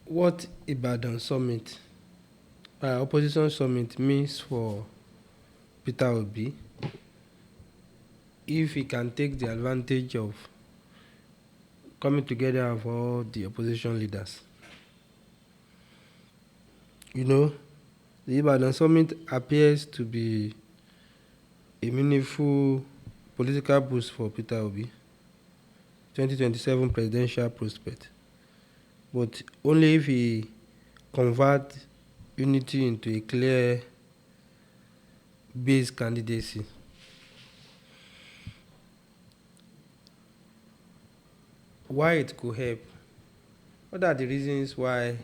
What Ibadan summit, opposition summit means for Peter Obi if he can take the advantage of coming together of all the opposition leaders. You know, the Ibadan summit appears to be a meaningful political boost for Peter Obi, 2027 presidential prospect, but only if he convert unity into a clear base candidacy. Why it could help? What are the reasons why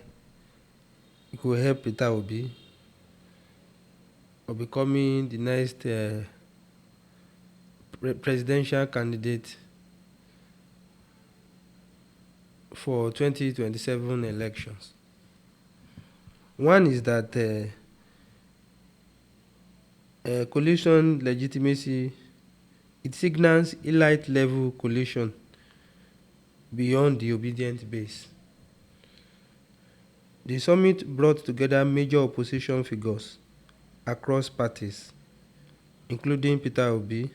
it could help Peter Obi of becoming the next presidential candidate for 2027 elections? One is that coalition legitimacy, it signals elite level coalition beyond the obedient base. The summit brought together major opposition figures across parties, including Peter Obi,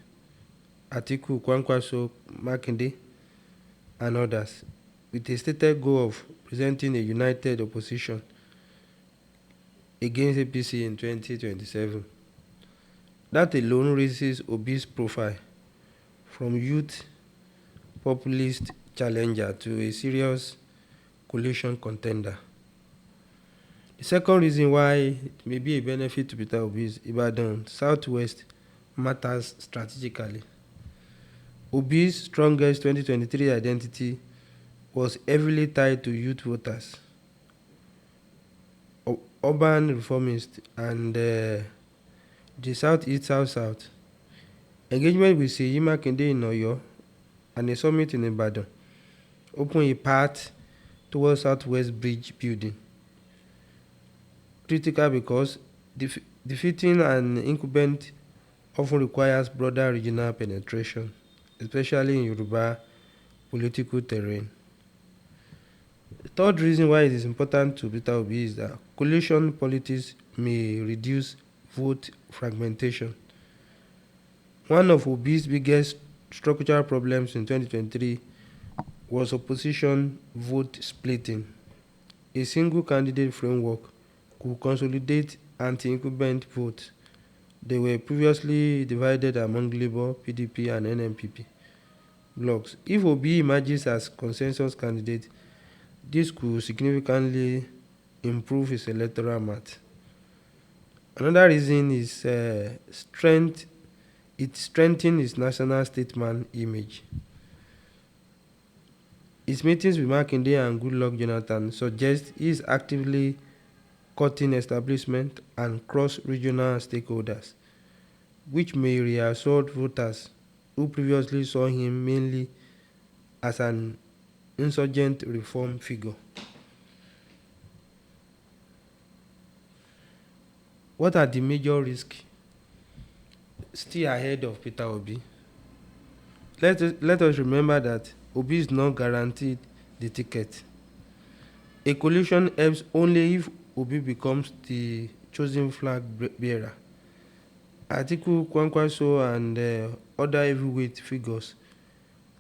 Atiku Kwankwaso, Makinde, and others, with a stated goal of presenting a united opposition against APC in 2027. That alone raises Obi's profile from youth populist challenger to a serious coalition contender. The second reason why it may be a benefit to Peter Obi is Ibadan Southwest matters strategically. Obi's strongest 2023 identity was heavily tied to youth voters, urban reformists, and the Southeast South. Engagement with Seyi Makinde in Oyo and a summit in Ibadan opened a path towards Southwest bridge building. Critical because defeating an incumbent often requires broader regional penetration, especially in Yoruba political terrain. The third reason why it is important to Peter Obi is that coalition politics may reduce vote fragmentation. One of Obi's biggest structural problems in 2023 was opposition vote splitting. A single candidate framework could consolidate anti-incumbent votes. They were previously divided among Labour, PDP, and NNPP blocks. If Obi emerges as consensus candidate, this could significantly improve his electoral math. Another reason is it strengthens his national statesman image. His meetings with Makinde and Goodluck Jonathan suggest he is actively cutting establishment and cross-regional stakeholders, which may reassure voters who previously saw him mainly as an insurgent reform figure. What are the major risks still ahead of Peter Obi? Let us remember that Obi is not guaranteed the ticket. A coalition helps only if Obi becomes the chosen flag bearer. Atiku Kwankwaso and other heavyweight figures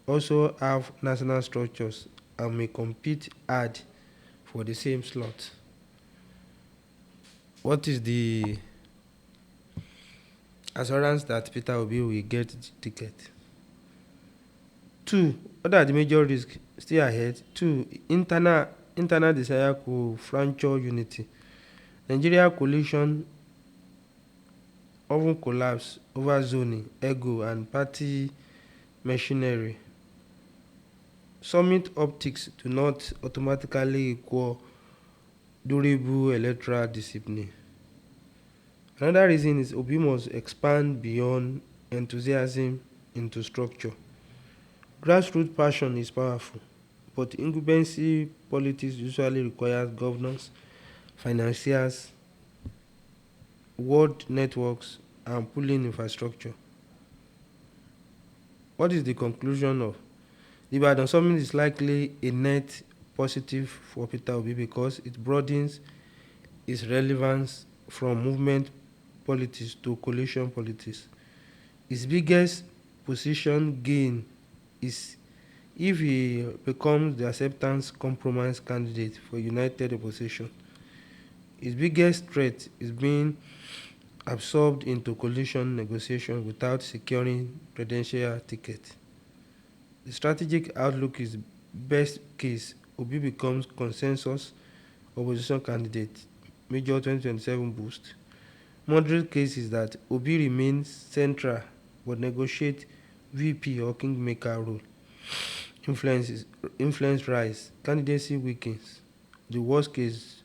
also have national structures and may compete hard for the same slot. What is the assurance that Peter Obi will get the ticket? Two, what are the major risks still ahead? Two, internal desire to fracture unity. Nigeria coalition often collapse over zoning, ego, and party machinery. Summit optics do not automatically equal durable electoral discipline. Another reason is Obi must expand beyond enthusiasm into structure. Grassroots passion is powerful, but incumbency politics usually requires governance, financiers, world networks, and pooling infrastructure. What is the conclusion of the Ibadan summit? Is likely a net positive for Peter Obi because it broadens its relevance from movement politics to coalition politics. His biggest position gain is if he becomes the acceptance compromise candidate for united opposition. His biggest threat is being absorbed into coalition negotiation without securing presidential ticket. The strategic outlook is best case Obi becomes consensus opposition candidate, major 2027 boost. Moderate case is that Obi remains central but negotiate VP or kingmaker role. Influences influence rise, candidacy weakens. The worst case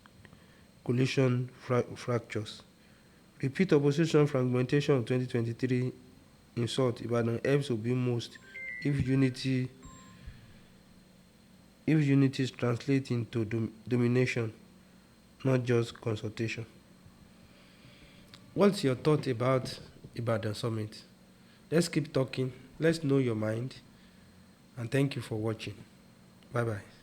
coalition fractures. Repeat opposition fragmentation of 2023 insult Ibadan helps Obi most if unity translates into domination, not just consultation. What's your thought about Ibadan Summit? Let's keep talking. Let's know your mind. And thank you for watching. Bye bye.